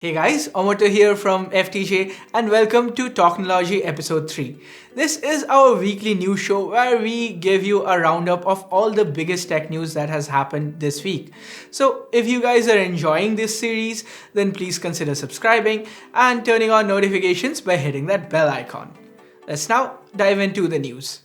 Hey guys, Omoto here from FTJ and welcome to Talknology episode 3. This is our weekly news show where we give you a roundup of all the biggest tech news that has happened this week. So if you guys are enjoying this series, then please consider subscribing and turning on notifications by hitting that bell icon. Let's now dive into the news.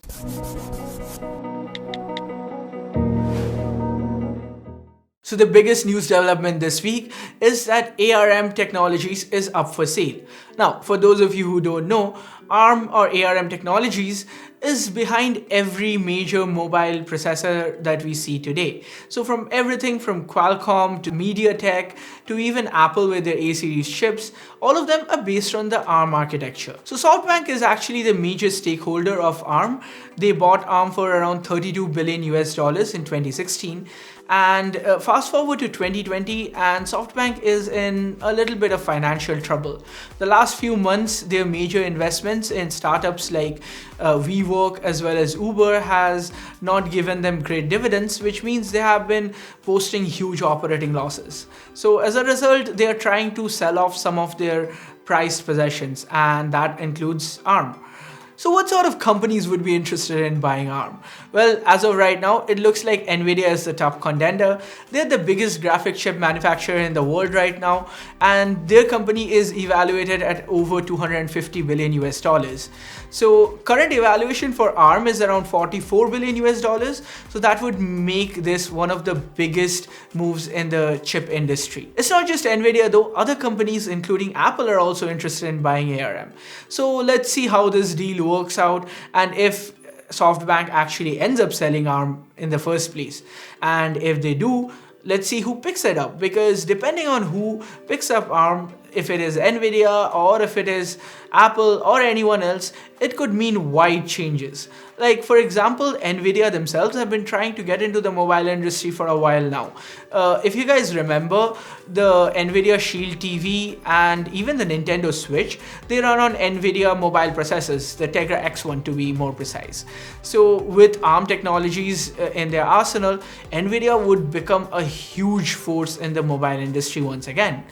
So the biggest news development this week is that ARM Technologies is up for sale. Now, for those of you who don't know, ARM or ARM Technologies is behind every major mobile processor that we see today. So from everything from Qualcomm to MediaTek to even Apple with their A series chips, all of them are based on the ARM architecture. So SoftBank is actually the major stakeholder of ARM. They bought ARM for around 32 billion US dollars in 2016. And fast forward to 2020 and SoftBank is in a little bit of financial trouble. The last few months, their major investments in startups like WeWork as well as Uber has not given them great dividends, which means they have been posting huge operating losses. So as a result, they are trying to sell off some of their prized possessions, and that includes ARM. So what sort of companies would be interested in buying ARM? Well, as of right now, it looks like Nvidia is the top contender. They're the biggest graphic chip manufacturer in the world right now, and their company is evaluated at over 250 billion US dollars. So current evaluation for ARM is around 44 billion US dollars. So that would make this one of the biggest moves in the chip industry. It's not just Nvidia though, other companies including Apple are also interested in buying ARM. So let's see how this deal works out and if SoftBank actually ends up selling ARM in the first place. And if they do, let's see who picks it up, because depending on who picks up ARM, if it is Nvidia or if it is Apple or anyone else, it could mean wide changes. Like for example, Nvidia themselves have been trying to get into the mobile industry for a while now. If you guys remember, the Nvidia Shield TV and even the Nintendo Switch, they run on Nvidia mobile processors, the Tegra X1 to be more precise. So with ARM technologies in their arsenal, Nvidia would become a huge force in the mobile industry once again.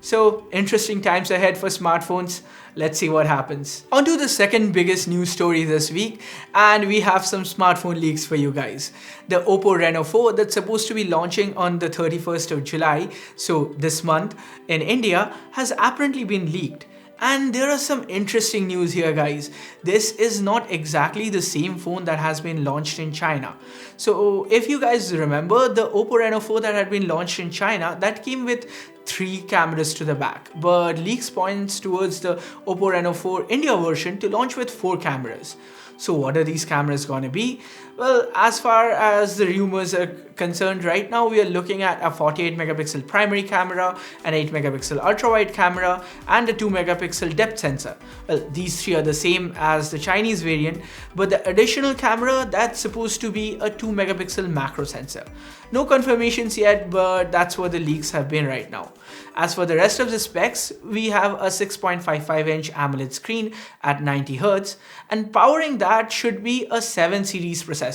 So interesting times ahead for smartphones. Let's see what happens. On to the second biggest news story this week, and we have some smartphone leaks for you guys. The OPPO Reno 4 that's supposed to be launching on the 31st of July, so this month in India, has apparently been leaked. And there are some interesting news here, guys. This is not exactly the same phone that has been launched in China. So if you guys remember, the OPPO Reno 4 that had been launched in China, that came with 3 cameras to the back. But leaks points towards the OPPO Reno 4 India version to launch with 4 cameras. So what are these cameras going to be? Well, as far as the rumors are concerned right now, we are looking at a 48 megapixel primary camera, an 8 megapixel ultra wide camera, and a 2 megapixel depth sensor. Well, these 3 are the same as the Chinese variant, but the additional camera, that's supposed to be a 2 megapixel macro sensor. No confirmations yet, but that's what the leaks have been right now. As for the rest of the specs, we have a 6.55 inch AMOLED screen at 90 Hz, and powering that should be a 7 series processor.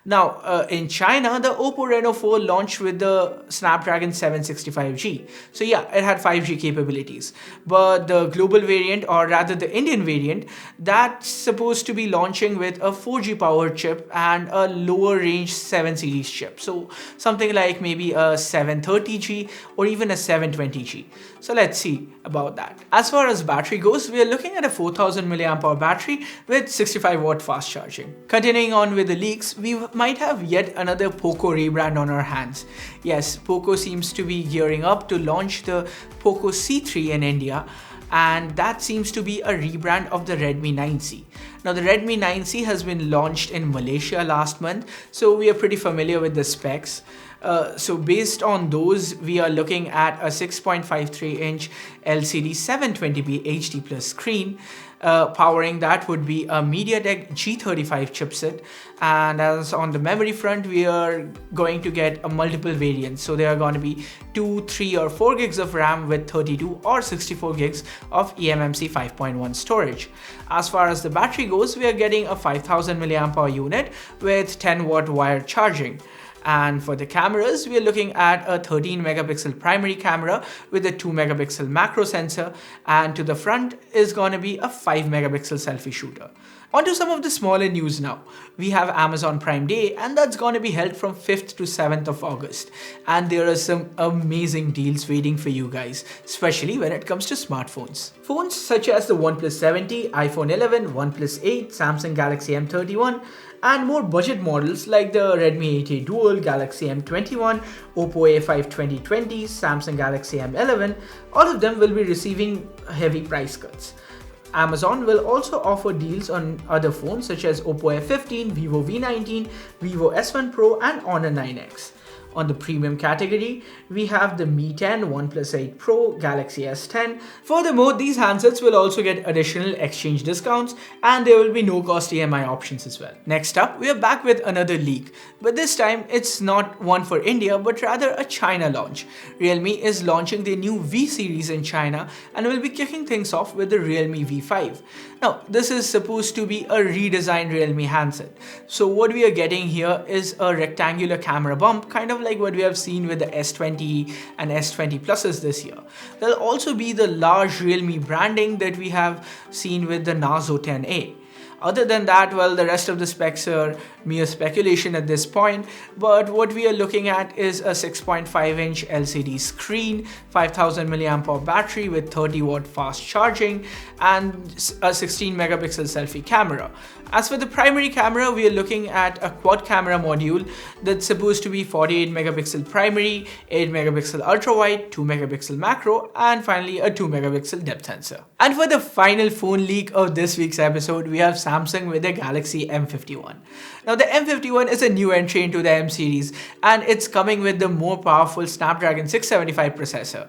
Now, in China, the OPPO Reno 4 launched with the Snapdragon 765G. So yeah, it had 5G capabilities. But the global variant, or rather the Indian variant, that's supposed to be launching with a 4G powered chip and a lower range 7 series chip. So something like maybe a 730G or even a 720G. So let's see about that. As far as battery goes, we are looking at a 4000 mAh battery with 65 watt fast charging. Continuing on with the leaks, we might have yet another POCO rebrand on our hands. Yes, POCO seems to be gearing up to launch the POCO C3 in India, and that seems to be a rebrand of the Redmi 9C. Now the Redmi 9C has been launched in Malaysia last month, so we are pretty familiar with the specs. So based on those, we are looking at a 6.53 inch LCD 720p HD plus screen. Powering that would be a MediaTek G35 chipset, and as on the memory front, we are going to get a multiple variants. So there are going to be 2, 3 or 4 gigs of RAM with 32 or 64 gigs of eMMC 5.1 storage. As far as the battery goes, we are getting a 5000 mAh unit with 10 watt wired charging. And for the cameras, we are looking at a 13 megapixel primary camera with a 2 megapixel macro sensor, and to the front is going to be a 5 megapixel selfie shooter. On to some of the smaller news now. We have Amazon Prime Day, and that's going to be held from 5th to 7th of August. And there are some amazing deals waiting for you guys, especially when it comes to smartphones. Phones such as the OnePlus 70, iPhone 11, OnePlus 8, Samsung Galaxy M31, and more budget models like the Redmi 8A Dual, Galaxy M21, OPPO A5 2020, Samsung Galaxy M11, all of them will be receiving heavy price cuts. Amazon will also offer deals on other phones such as OPPO F15, Vivo V19, Vivo S1 Pro, and Honor 9X. On the premium category, we have the Mi 10, OnePlus 8 Pro, Galaxy S10. Furthermore, these handsets will also get additional exchange discounts, and there will be no-cost EMI options as well. Next up, we are back with another leak, but this time it's not one for India but rather a China launch. Realme is launching their new V series in China and will be kicking things off with the Realme V5. Now, this is supposed to be a redesigned Realme handset. So what we are getting here is a rectangular camera bump, kind of like what we have seen with the S20 and S20 Pluses this year. There'll also be the large Realme branding that we have seen with the Narzo 10A. Other than that, well, the rest of the specs are mere speculation at this point, but what we are looking at is a 6.5-inch LCD screen, 5000 mAh battery with 30-watt fast charging, and a 16 megapixel selfie camera. As for the primary camera, we are looking at a quad camera module that's supposed to be 48 megapixel primary, 8 megapixel ultra wide, 2 megapixel macro, and finally a 2 megapixel depth sensor. And for the final phone leak of this week's episode, we have Samsung with the Galaxy M51. Now, the M51 is a new entry into the M series, and it's coming with the more powerful Snapdragon 675 processor.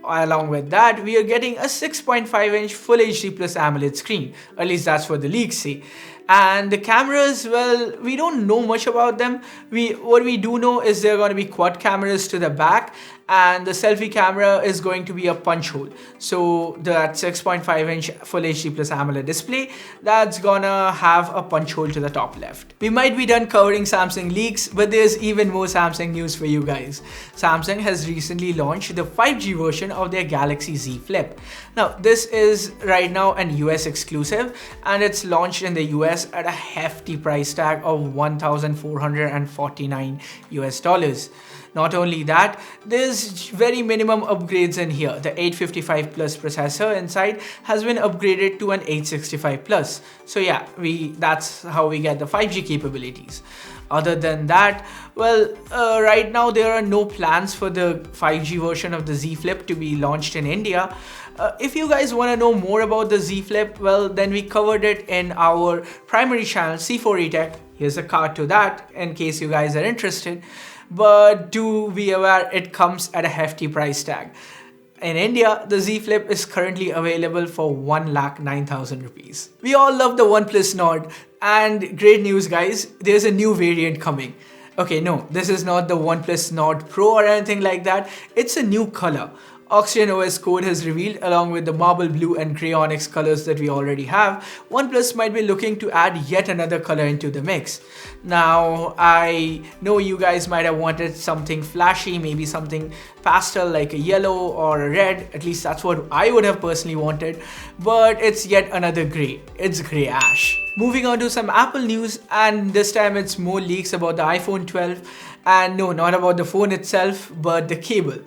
Along with that, we are getting a 6.5-inch Full HD Plus AMOLED screen. At least that's what the leaks say. And the cameras, well, we don't know much about them. What we do know is they're going to be quad cameras to the back, and the selfie camera is going to be a punch hole. So that 6.5-inch Full HD Plus AMOLED display, that's gonna have a punch hole to the top left. We might be done covering Samsung leaks, but there's even more Samsung news for you guys. Samsung has recently launched the 5G version of their Galaxy Z Flip. Now, this is right now an US exclusive, and it's launched in the US at a hefty price tag of $1,449 US. Not only that, there's very minimum upgrades in here. The 855 Plus processor inside has been upgraded to an 865 Plus. So yeah, that's how we get the 5G capabilities. Other than that, well, right now there are no plans for the 5G version of the Z Flip to be launched in India. If you guys want to know more about the Z Flip, well, then we covered it in our primary channel, C4E Tech. Here's a card to that in case you guys are interested. But do be aware, it comes at a hefty price tag. In India, the Z Flip is currently available for 1,09,000 rupees. We all love the OnePlus Nord, and great news guys, there's a new variant coming. Okay, no, this is not the OnePlus Nord Pro or anything like that, it's a new color. Oxygen OS code has revealed, along with the marble blue and grey onyx colors that we already have, OnePlus might be looking to add yet another color into the mix. Now, I know you guys might have wanted something flashy, maybe something pastel like a yellow or a red, at least that's what I would have personally wanted, but it's yet another grey. It's grey ash. Moving on to some Apple news, and this time it's more leaks about the iPhone 12, and no, not about the phone itself, but the cable.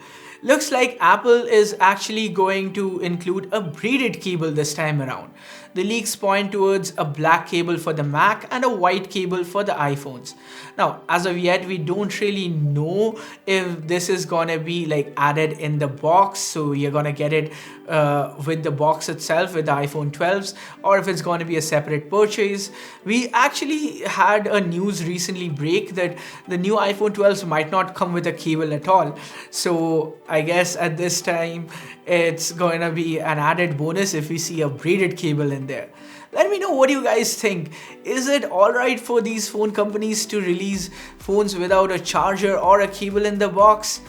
Looks like Apple is actually going to include a braided cable this time around. The leaks point towards a black cable for the Mac and a white cable for the iPhones. Now, as of yet, we don't really know if this is gonna be like added in the box, so you're gonna get it with the box itself with the iPhone 12s, or if it's gonna be a separate purchase. We actually had a news recently break that the new iPhone 12s might not come with a cable at all. So I guess at this time, it's going to be an added bonus if we see a braided cable in there. Let me know what you guys think. Is it alright for these phone companies to release phones without a charger or a cable in the box?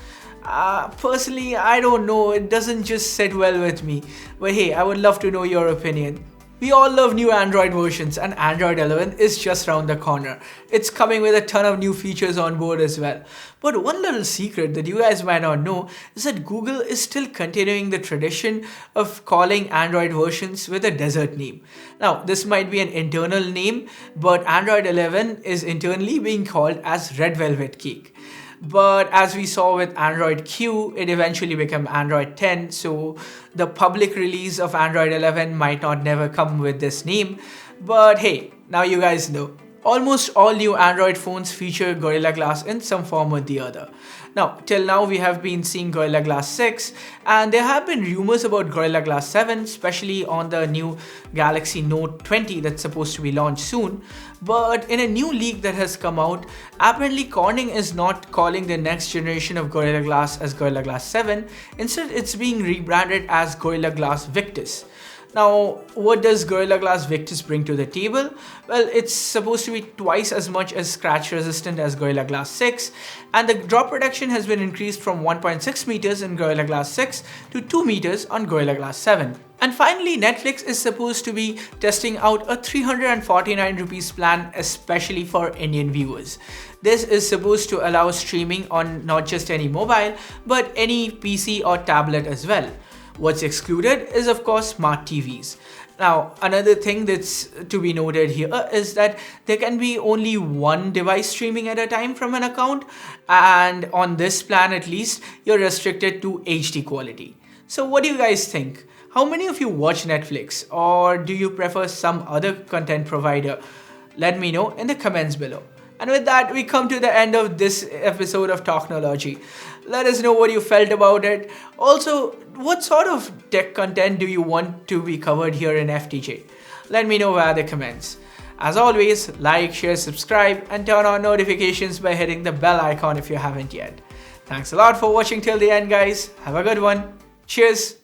Personally, I don't know. It doesn't just sit well with me. But hey, I would love to know your opinion. We all love new Android versions, and Android 11 is just around the corner. It's coming with a ton of new features on board as well. But one little secret that you guys might not know is that Google is still continuing the tradition of calling Android versions with a desert name. Now, this might be an internal name, but Android 11 is internally being called as Red Velvet Cake. But as we saw with Android Q, it eventually became Android 10, so the public release of Android 11 might not never come with this name. But hey, now you guys know. Almost all new Android phones feature Gorilla Glass in some form or the other. Now, till now we have been seeing Gorilla Glass 6, and there have been rumors about Gorilla Glass 7, especially on the new Galaxy Note 20 that's supposed to be launched soon. But in a new leak that has come out, apparently Corning is not calling the next generation of Gorilla Glass as Gorilla Glass 7. Instead, it's being rebranded as Gorilla Glass Victus. Now, what does Gorilla Glass Victus bring to the table? Well, it's supposed to be twice as much as scratch resistant as Gorilla Glass 6, and the drop protection has been increased from 1.6 meters in Gorilla Glass 6 to 2 meters on Gorilla Glass 7. And finally, Netflix is supposed to be testing out a 349 rupees plan especially for Indian viewers. This is supposed to allow streaming on not just any mobile, but any PC or tablet as well. What's excluded is of course smart TVs. Now, another thing that's to be noted here is that there can be only one device streaming at a time from an account, and on this plan at least, you're restricted to HD quality. So what do you guys think? How many of you watch Netflix, or do you prefer some other content provider? Let me know in the comments below. And with that, we come to the end of this episode of Talknology. Let us know what you felt about it. Also, what sort of tech content do you want to be covered here in FTJ? Let me know via the comments. As always, like, share, subscribe, and turn on notifications by hitting the bell icon if you haven't yet. Thanks a lot for watching till the end, guys. Have a good one. Cheers.